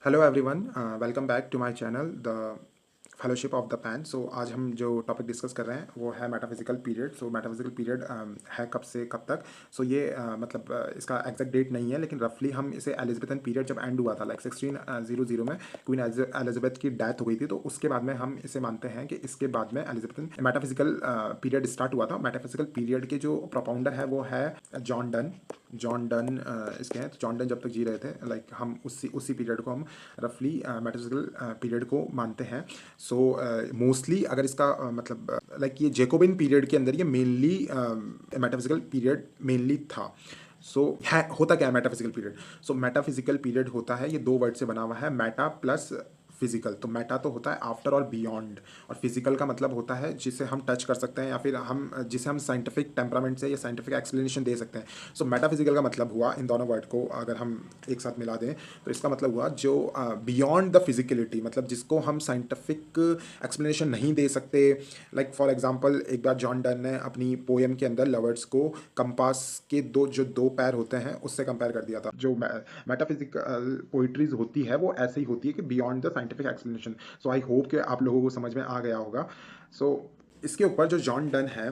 Hello everyone, welcome back to my channel the fellowship of the pen. So आज हम जो topic discuss कर रहे हैं वो है मेटाफिजिकल पीरियड। सो मेटाफिजिकल पीरियड है कब से कब तक। सो ये इसका एग्जैक्ट डेट नहीं है, लेकिन रफली हम इसे एलिजाबेथन पीरियड जब एंड हुआ था लाइक 1600 में क्वीन एलिजाबेथ की डेथ हो गई थी, तो उसके बाद में हम इसे मानते हैं कि इसके बाद में एलिजाबेथन मेटाफिजिकल पीरियड स्टार्ट हुआ था। मेटाफिजिकल पीरियड के जो प्रोपाउंडर है वो है जॉन डन इसके हैं। तो जॉन डन जब तक जी रहे थे, लाइक हम उसी पीरियड को हम रफली मेटाफिजिकल पीरियड को मानते हैं। सो मोस्टली अगर इसका लाइक ये जेकोबिन पीरियड के अंदर ये मेनली मेटाफिजिकल पीरियड मेनली था। सो है होता क्या है मेटाफिजिकल पीरियड। सो मेटाफिजिकल पीरियड होता है, ये दो वर्ड से बना हुआ है, मेटा प्लस फिजिकल। तो मेटा तो होता है आफ्टर और बियॉन्ड, और फिजिकल का मतलब होता है जिसे हम टच कर सकते हैं या फिर जिसे हम साइंटिफिक टेम्परामेंट से या साइंटिफिक एक्सप्लेनेशन दे सकते हैं। सो मेटाफिजिकल का मतलब हुआ, इन दोनों वर्ड को अगर हम एक साथ मिला दें तो इसका मतलब हुआ जो बियॉन्ड द फिजिकलिटी, मतलब जिसको हम साइंटिफिक एक्सप्लेनेशन नहीं दे सकते। लाइक फॉर एग्जांपल एक बार जॉन डन ने अपनी पोएम के अंदर लवर्स को कंपास के दो पैर होते हैं उससे कंपेयर कर दिया था। जो मेटाफिजिकल पोइट्रीज होती है वो ऐसे ही होती है कि beyond the scientific explanation. So I hope कि आप लोगों को समझ में आ गया होगा। सो इसके ऊपर जो जॉन डन है,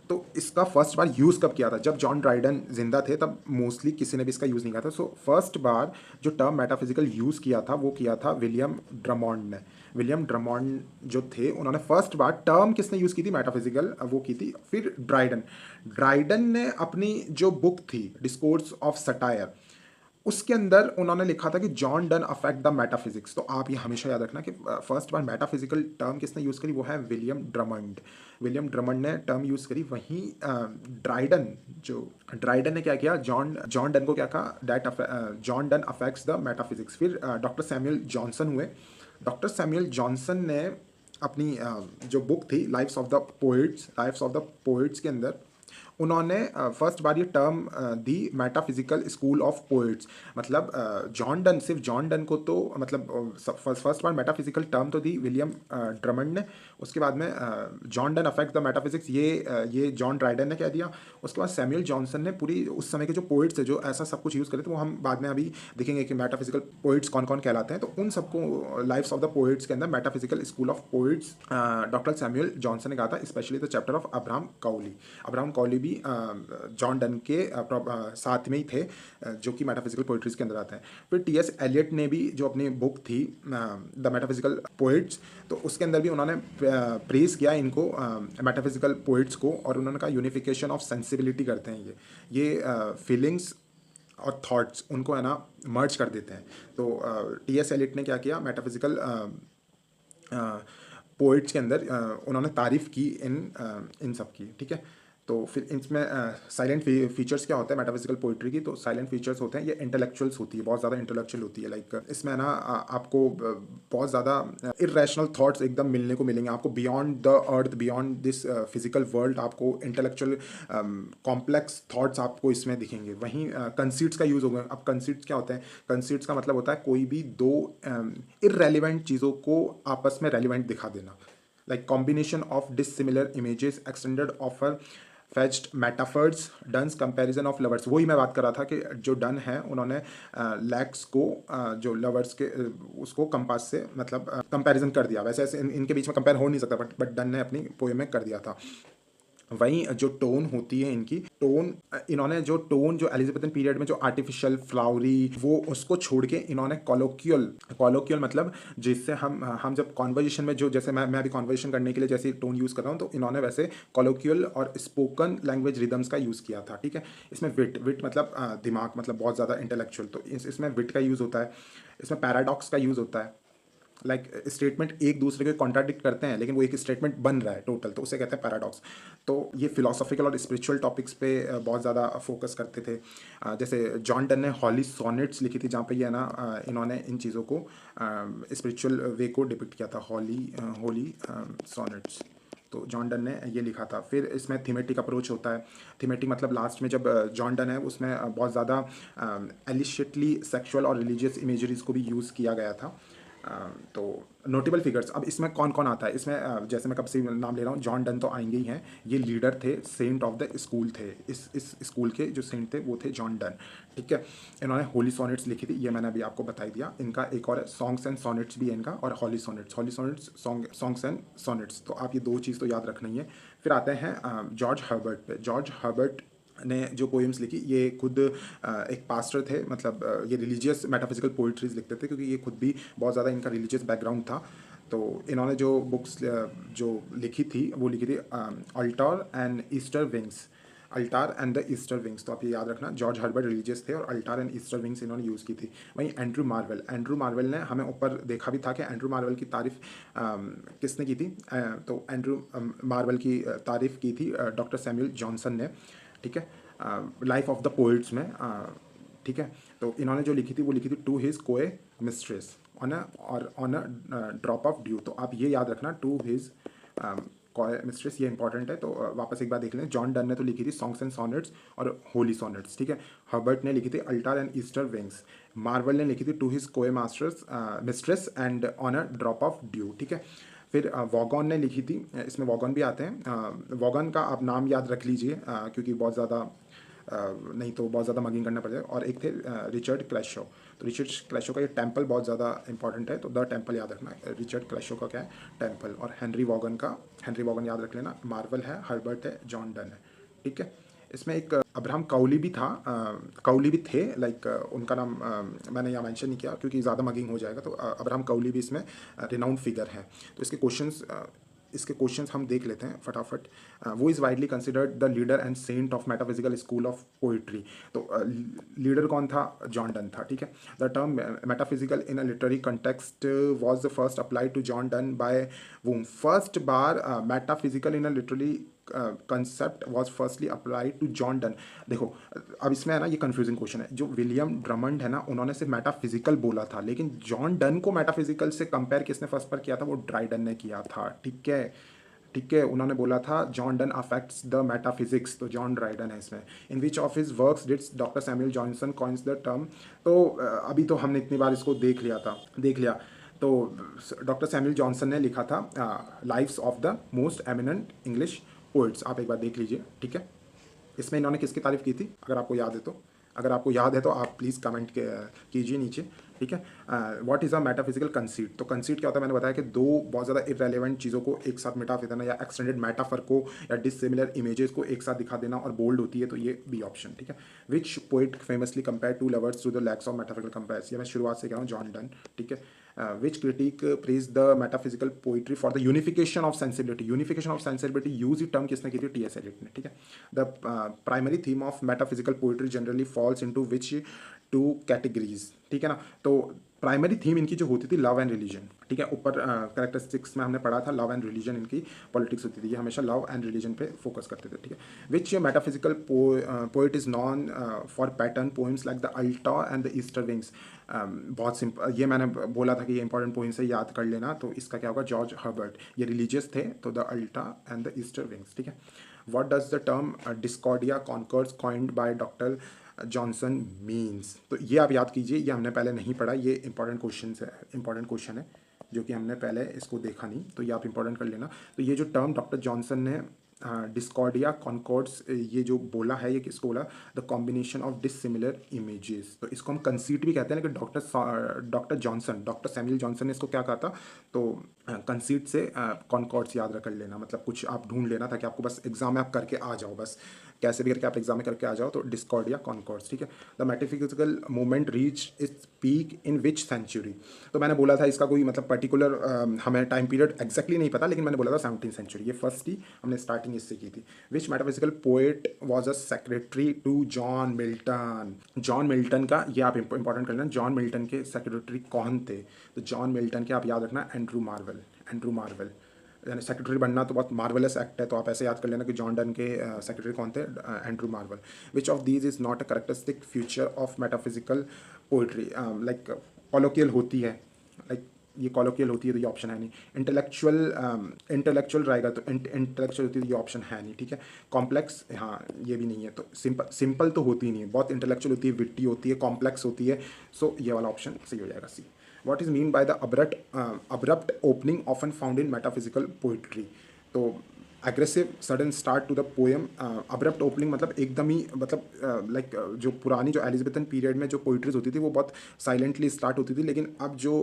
तो इसका फर्स्ट बार यूज़ कब किया था, जब जॉन ड्राइडन जिंदा थे तब मोस्टली किसी ने भी इसका यूज़ नहीं किया था। सो फर्स्ट बार जो टर्म मेटाफिजिकल यूज़ किया था वो किया था विलियम ड्रमॉन्ड ने। विलियम ड्रमॉन्ड जो थे उन्होंने फर्स्ट बार टर्म किसने यूज़ की थी मेटाफिजिकल, वो की थी फिर ड्राइडन। ड्राइडन ने अपनी जो बुक थी डिस्कोर्स ऑफ सटायर, उसके अंदर उन्होंने लिखा था कि John Donne affect the metaphysics. तो आप ये हमेशा याद रखना कि फर्स्ट बार मेटाफिजिकल टर्म किसने यूज़ करी, वो है विलियम ड्रमंड। विलियम ड्रमंड ने टर्म यूज़ करी। वहीं ड्राइडन जो ड्राइडन ने क्या किया, जॉन जॉन डन को क्या कहा, that John Donne affects the metaphysics. फिर डॉक्टर सैमुअल जॉनसन हुए। डॉक्टर सैमुअल जॉनसन ने अपनी जो बुक थी लाइफ्स ऑफ द पोइट्स के अंदर उन्होंने फर्स्ट बार ये term the metaphysical school of poets. मतलब जॉन डन, सिर्फ जॉन डन को तो मतलब फर्स्ट बार मेटाफिजिकल टर्म तो दी विलियम ड्रमंड ने। उसके बाद में John Donne affect the metaphysics, ये जॉन ड्राइडन ने कह दिया। उसके बाद सैमुअल जॉनसन ने पूरी उस समय के जो पोइट्स थे जो ऐसा सब कुछ यूज़ करे थे, वो हम बाद में अभी देखेंगे कि मेटाफिजिकल पोइट्स कौन कौन कहलाते हैं। तो उन सबको लाइफ्स ऑफ द पोइट्स के अंदर metaphysical school of poets doctor Samuel Johnson ने कहा था, specially the chapter of Abraham Cowley. Abraham Cowley भी जॉन डन के साथ में ही थे, जो कि मेटाफिजिकल पोइट्रीज के अंदर आते हैं। फिर टी एस एलियट ने भी जो अपनी बुक थी द मेटाफिजिकल पोइट्स, तो उसके अंदर भी उन्होंने प्रेज किया इनको मेटाफिजिकल पोइट्स को, और उन्होंने कहा यूनिफिकेशन ऑफ सेंसिबिलिटी करते हैं ये फीलिंग्स और थॉट्स उनको है ना मर्ज कर देते हैं। तो टी एस एलियट ने क्या किया, मेटाफिजिकल पोइट्स के अंदर उन्होंने तारीफ़ की इन सब की, ठीक है। तो फिर इसमें साइलेंट फीचर्स क्या होता है मेटाफिजिकल पोइट्री की, तो साइलेंट फीचर्स होते हैं, ये इंटेलेक्चुअल्स होती है, बहुत ज़्यादा इंटेलेक्चुअल होती है। लाइक इसमें ना आपको बहुत ज़्यादा इरेशनल थॉट्स एकदम मिलने को मिलेंगे आपको, beyond the earth, beyond this physical world, आपको इंटेलेक्चुअल कॉम्प्लेक्स थॉट्स आपको इसमें दिखेंगे। वहीं कंसीट्स का यूज़ होगा। अब कंसीट्स क्या होते हैं, कंसीट्स का मतलब होता है कोई भी दो इरेलीवेंट चीज़ों को आपस में रेलिवेंट दिखा देना। Like combination of dissimilar images extended or far fetched metaphors Donne's comparison of lovers. वही मैं बात कर रहा था कि जो डन है उन्होंने लैक्स को जो लवर्स के उसको कंपास से मतलब कंपैरिजन कर दिया। वैसे ऐसे इनके बीच में कंपेयर हो नहीं सकता, बट डन ने अपनी पोएम में कर दिया था। वहीं जो टोन होती है इनकी टोन, इन्होंने जो टोन जो एलिजाबेथन पीरियड में जो आर्टिफिशियल फ्लावरी वो उसको छोड़ के इन्होंने कॉलोक्यूल मतलब जिससे हम जब कॉन्वर्जेशन में जो जैसे मैं अभी कॉन्वर्जेशन करने के लिए जैसे टोन यूज़ कर रहा हूँ, तो इन्होंने वैसे कॉलोक्यूल और स्पोकन लैंग्वेज रिदम्स का यूज़ किया था, ठीक है। इसमें विट मतलब दिमाग, मतलब बहुत ज़्यादा इंटेलेक्चुअल, तो इसमें विट का यूज़ होता है। इसमें पैराडॉक्स का यूज़ होता है। लाइक स्टेटमेंट एक दूसरे के कॉन्ट्राडिक्ट करते हैं लेकिन वो एक स्टेटमेंट बन रहा है टोटल, तो उसे कहते हैं पैराडॉक्स। तो ये फिलोसॉफिकल और स्पिरिचुअल टॉपिक्स पे बहुत ज़्यादा फोकस करते थे। जैसे जॉन डन ने हॉली सोनेट्स लिखी थी, जहाँ पे ये है ना इन्होंने इन चीज़ों को स्पिरिचुअल वे को डिपिक्ट किया था, होली सोनेट्स। तो जॉन डन ने ये लिखा था। फिर इसमें थीमेटिक अप्रोच होता है। थीमेटिक मतलब लास्ट में जब जॉन डन है उसमें बहुत ज़्यादा एलिशियटली सेक्सुअल और रिलीजियस इमेजरीज को भी यूज़ किया गया था। तो नोटेबल फिगर्स, अब इसमें कौन कौन आता है इसमें, जैसे मैं कब से नाम ले रहा हूँ, जॉन डन तो आएंगे ही हैं। ये लीडर थे, सेंट ऑफ द स्कूल थे, इस स्कूल के जो सेंट थे वो थे जॉन डन। ठीक है, इन्होंने होली सोनेट्स लिखी थी, ये मैंने अभी आपको बता दिया। इनका एक और सॉन्ग्स एंड सोनेट्स भी है इनका, और हॉली सोनेट्स, सॉन्ग्स एंड सोनेट्स, तो आप ये दो चीज़ तो याद रखनी है। फिर आते हैं जॉर्ज हर्बर्ट पे। जॉर्ज हर्बर्ट ने जो पोएम्स लिखी, ये खुद एक पास्टर थे, मतलब ये रिलीजियस मेटाफिजिकल पोइट्रीज लिखते थे, क्योंकि ये खुद भी बहुत ज़्यादा इनका रिलीजियस बैकग्राउंड था। तो इन्होंने जो बुक्स जो लिखी थी वो लिखी थी Alt and Easter wings, Alt and the Easter wings. तो आप ये याद रखना, जॉर्ज हर्बर्ट रिलीजियस थे और अल्टार एंड ईस्टर विंग्स इन्होंने यूज़ की थी। वहीं एंड्रू मार्वेल, एंड्रू मार्वेल ने हमें ऊपर देखा भी था कि एंड्रू मार्वेल की तारीफ किसने की थी, तो एंड्रू मार्वेल की तारीफ की थी डॉक्टर सैमुअल जॉनसन ने। ठीक है, लाइफ ऑफ द पोइट्स में। ठीक है, तो इन्होंने जो लिखी थी वो लिखी थी टू हिज कोए मिस्ट्रेस ऑन अ और on a drop of dew. तो आप ये याद रखना, टू हिज कोए मिस्ट्रेस, ये इंपॉर्टेंट है। तो वापस एक बार देख लें, जॉन डन ने तो लिखी थी सॉन्ग्स एंड सॉनेट्स और होली सॉनेट्स। ठीक है, हर्बर्ट ने लिखी थी Alt and Easter wings, Marvel ने लिखी थी टू हिज कोए masters mistress and on a drop of due. ठीक है, फिर वॉगन ने लिखी थी, इसमें वॉगन भी आते हैं। वॉगन का आप नाम याद रख लीजिए, क्योंकि बहुत ज़्यादा नहीं तो बहुत ज़्यादा मगिंग करना पड़ेगा। और एक थे रिचर्ड क्लैशो। तो रिचर्ड क्लैशो का ये टेम्पल बहुत ज़्यादा इंपॉर्टेंट है, तो द टेम्पल याद रखना। रिचर्ड क्लैशो का क्या है, टेम्पल। और हेनरी वॉगन याद रख लेना। मार्वल है, हर्बर्ट है, जॉन डन है। ठीक है, इसमें एक अब्राहम काउली भी था, काउली भी थे, लाइक उनका नाम मैंने यहाँ मेंशन नहीं किया क्योंकि ज़्यादा मगिंग हो जाएगा। तो अब्राहम काउली भी इसमें रिनाउंड फिगर है। तो इसके क्वेश्चंस हम देख लेते हैं फटाफट। वो is widely considered the leader and saint of metaphysical school of poetry. तो लीडर कौन था, जॉन डन था। ठीक है, the term metaphysical in a literary context was the first applied to John Donne by whom. First बार metaphysical in a literary concept was firstly applied to John Donne. देखो, अब इसमें है ना, ये कंफ्यूजिंग क्वेश्चन है। जो विलियम ड्रमंड है ना, उन्होंने सिर्फ मेटाफिजिकल बोला था, लेकिन जॉन डन को मेटाफिजिकल से कंपेयर किसने फर्स्ट पर किया था, वो ड्राइडन ने किया था। ठीक है, ठीक है, उन्होंने बोला था John Donne affects the metaphysics, तो जॉन ड्राइडन है इसमें। In which of his works did doctor Samuel Johnson coins the term. तो अभी तो हमने इतनी बार इसको देख लिया। तो डॉक्टर सैमुअल जॉनसन ने लिखा था lives of the most eminent English poets. आप एक बार देख लीजिए। ठीक है, इसमें इन्होंने किसकी तारीफ की थी, अगर आपको याद है तो। अगर आपको याद है तो आप प्लीज़ कमेंट कीजिए नीचे। ठीक है, what is a metaphysical conceit. तो कंसीट क्या होता है, मैंने बताया कि दो बहुत ज़्यादा इररेलेवेंट चीज़ों को एक साथ मिटा देना, या एक्सटेंडेड मेटाफर को या डिसिमिलर इमेजेस को एक साथ दिखा देना, और बोल्ड होती है तो ये बी ऑप्शन। ठीक है, which poet famously compare to lovers through the lacks of metaphysical compares, ये मैं शुरुआत से कह रहा हूँ, जॉन डन। ठीक है, which critic praised the metaphysical poetry for the unification of sensibility। unification of sensibility use he term किसने की थी, टी एस एलियट ने। ठीक है, the primary theme of metaphysical poetry generally falls into which two categories. ठीक है ना, तो प्राइमरी थीम इनकी जो होती थी लव एंड रिलीजन। ठीक है, ऊपर कैरेक्टरिस्टिक्स में हमने पढ़ा था लव एंड रिलीजन इनकी पॉलिटिक्स होती थी, ये हमेशा लव एंड रिलीजन पे फोकस करते थे। ठीक है, which metaphysical poet is known for pattern poems like the altar and the Easter wings. बहुत सिंपल, ये मैंने बोला था कि ये इंपॉर्टेंट पॉइंट्स है, याद कर लेना। तो इसका क्या होगा, जॉर्ज हर्बर्ट, ये रिलीजियस थे, तो the altar and the Easter wings. ठीक है, what does the term discordia concors coined by doctor Johnson means. तो ये आप याद कीजिए, ये हमने पहले नहीं पढ़ा, ये इंपॉर्टेंट क्वेश्चन है जो कि हमने पहले इसको देखा नहीं, तो ये आप इंपॉर्टेंट कर लेना। तो ये जो टर्म डॉक्टर जॉनसन ने डिस्कॉर्डिया कॉन्कॉर्ड्स ये जो बोला है, ये किसको बोला, the combination of dissimilar images. तो इसको हम कंसीट भी कहते हैं, लेकिन डॉक्टर सैमुअल जॉनसन ने इसको क्या कहा था, तो कंसीट से कॉन्कॉर्ड्स याद रख लेना, मतलब कुछ आप ढूंढ लेना ताकि आपको बस एग्जाम में आप करके आ जाओ, बस कैसे भी करके आप एग्जाम में करके आ जाओ। तो डिस्कॉर्डिया कॉन्कॉर्ड्स। ठीक है, the metaphysical movement reach its peak in which century. तो मैंने बोला था इसका कोई मतलब पर्टिकुलर हमें टाइम पीरियड एक्जैक्टली नहीं पता, लेकिन मैंने बोला था 17th सेंचुरी, ये फर्स्ट ही हमने स्टार्टिंग इससे की थी। Which metaphysical poet was a secretary to John Milton. John Milton का ये आप इंपॉर्टेंट कर लेना, जॉन मिल्टन के सेक्रेटरी कौन थे, तो जॉन मिल्टन के आप याद रखना एंड्रू मार्वेल। यानी सेक्रेटरी बनना तो बहुत मार्वलस एक्ट है, तो आप ऐसे याद कर लेना कि जॉन डन के सेक्रेटरी कौन थे, Andrew Marvell. Which of these is not a characteristic feature of metaphysical poetry. Like colloquial होती है, लाइक ये कॉलोकियल होती है तो ये ऑप्शन है नहीं। इंटेलेक्चुअल रहेगा तो इंटेलेक्चुअल होती है तो ये ऑप्शन है नहीं। ठीक है, कॉम्प्लेक्स, हाँ ये भी नहीं है। तो सिंपल तो होती ही नहीं है, बहुत इंटेलेक्चुअल होती है, विट्टी होती है, कॉम्प्लेक्स होती है। सो ये वाला ऑप्शन सही हो जाएगा, C. What is mean by the abrupt opening often found in metaphysical poetry. तो aggressive sudden start to the poem. Abrupt opening मतलब एकदम ही मतलब लाइक जो पुरानी जो एलिजाबेथन पीरियड में जो पोइट्रीज होती थी वो बहुत साइलेंटली स्टार्ट होती थी, लेकिन अब जो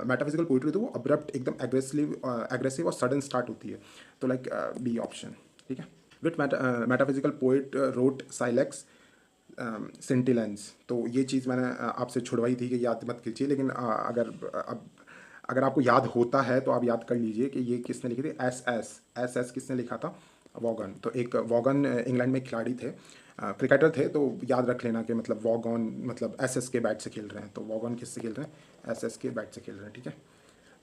मेटाफिजिकल पोइट्री थी वो अब्रप्ट एकदम एग्रेसिव और सडन स्टार्ट होती है। तो लाइक बी ऑप्शन, ठीक है। विट मेटाफिजिकल पोइट रोट साइलेक्स सेंटिलेंस। तो ये चीज़ मैंने आपसे छुड़वाई थी कि याद मत कीजिए, लेकिन अगर आपको याद होता है तो आप याद कर लीजिए कि ये किसने लिखी थी। एस एस किसने लिखा था? वॉगन। तो एक वॉगन इंग्लैंड में खिलाड़ी थे, क्रिकेटर थे, तो याद रख लेना कि मतलब वॉगन मतलब एस एस के बैट से खेल रहे हैं, तो वॉगन किससे खेल रहे हैं? एस एस के बैट से खेल रहे हैं, ठीक है।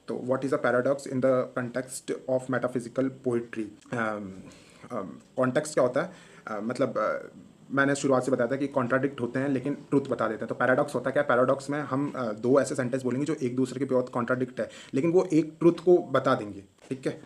तो what is a paradox in the context of metaphysical poetry. Context क्या होता है? मतलब मैंने शुरुआत से बताया था कि कॉन्ट्राडिक्ट होते हैं लेकिन ट्रुथ बता देते हैं। तो पैराडॉक्स होता है क्या? पैराडॉक्स में हम दो ऐसे सेंटेंस बोलेंगे जो एक दूसरे के बहुत कॉन्ट्राडिक्ट है, लेकिन वो एक ट्रुथ को बता देंगे, ठीक है।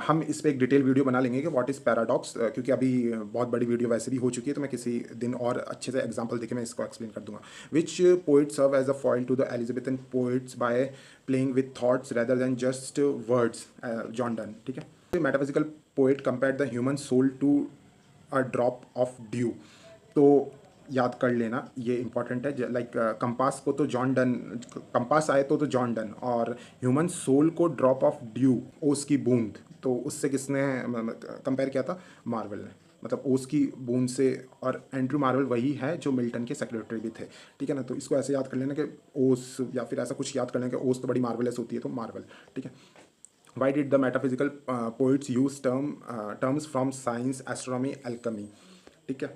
हम इस पर एक डिटेल वीडियो बना लेंगे कि व्हाट इज़ पैराडॉक्स, क्योंकि अभी बहुत बड़ी वीडियो वैसे भी हो चुकी है, तो मैं किसी दिन और अच्छे से एग्जांपल देके मैं इसको एक्सप्लेन कर दूंगा। Which poet serve as a foil to the Elizabethan poets by playing with thoughts rather than just words. John Donne, ठीक है। Metaphysical poet compare the human soul to a drop of dew. तो याद कर लेना, ये important है। Like compass को तो जॉन डन, कंपास आए तो जॉन डन, और ह्यूमन सोल को ड्रॉप ऑफ ड्यू, ओस की बूंद, तो उससे किसने कंपेयर किया था? मार्वल ने, मतलब ओस की बूंद से। और एंड्रू मार्वल वही है जो मिल्टन के सेक्रेटरी भी थे, ठीक है ना। तो इसको ऐसे याद कर लेना कि ओस, या फिर ऐसा कुछ याद कर लेना कि ओस तो बड़ी मार्वलस होती है, तो मार्वल, ठीक है। Why did the metaphysical poets use terms from science, astronomy, alchemy? ठीक है।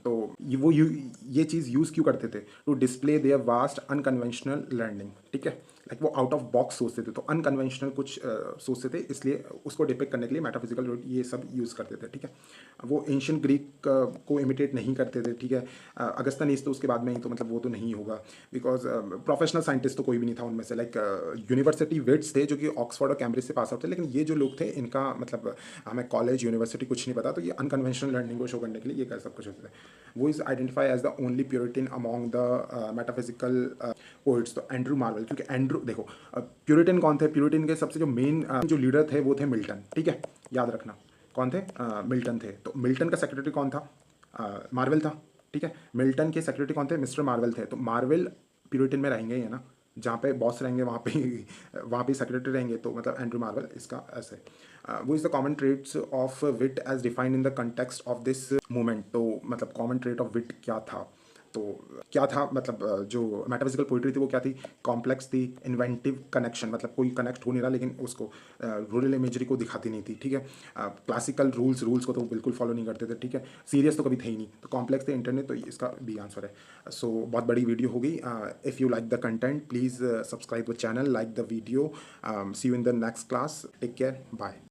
तो ये चीज़ यूज़ क्यों करते थे? To display their vast unconventional learning, ठीक है। लाइक वो आउट ऑफ बॉक्स सोचते थे, तो अनकन्वेंशनल कुछ सोचते थे, इसलिए उसको डिपिक्ट करने के लिए मेटाफिजिकल ये सब यूज़ करते थे, ठीक है। वो एंशियंट ग्रीक को इमिटेट नहीं करते थे, ठीक है। अगस्तानीस तो उसके बाद में ही, तो मतलब वो तो नहीं होगा, बिकॉज प्रोफेशनल साइंटिस्ट तो कोई भी नहीं था उनमें से। लाइक यूनिवर्सिटी वेट्स थे जो कि ऑक्सफोर्ड और कैम्ब्रिज से पास आउट थे, लेकिन ये जो लोग थे इनका मतलब हमें कॉलेज यूनिवर्सिटी कुछ नहीं पता, तो ये अनकन्वेंशनल लर्निंग को शो करने के लिए ये कर सब कुछ होते थे। वो is identify as the only puritan among the metaphysical poets. तो एंड्रू मार्वल, क्योंकि एंड्रू देखो प्योरिटिन कौन थे? प्योरिटिन के सबसे जो मेन जो लीडर थे वो थे मिल्टन, ठीक है, याद रखना। कौन थे? मिल्टन थे। तो मिल्टन का सेक्रेटरी कौन था? मार्वल था, ठीक है। मिल्टन के सेक्रेटरी कौन थे? मिस्टर मार्वल थे। तो मार्वल प्यूरिटन में रहेंगे ही, है ना, जहाँ पे बॉस रहेंगे वहाँ पे सेक्रेटरी रहेंगे, तो मतलब एंड्रू मार्वल इसका ऐसे। वो is the common traits of wit as defined in the context of this movement. तो मतलब कॉमन ट्रेट ऑफ विट क्या था? तो क्या था मतलब जो मेटाफिजिकल पोइट्री थी वो क्या थी? कॉम्प्लेक्स थी, इन्वेंटिव कनेक्शन, मतलब कोई कनेक्ट हो नहीं रहा लेकिन उसको रूरल इमेजरी को दिखाती नहीं थी, ठीक है। क्लासिकल रूल्स को तो बिल्कुल फॉलो नहीं करते थे, ठीक है। सीरियस तो कभी थे ही नहीं, तो कॉम्प्लेक्स थे, इंटरनेट, तो इसका भी आंसर है। सो बहुत बड़ी वीडियो हो गई। If you like the content please subscribe the channel, like the video. See you in the next class, take care, bye.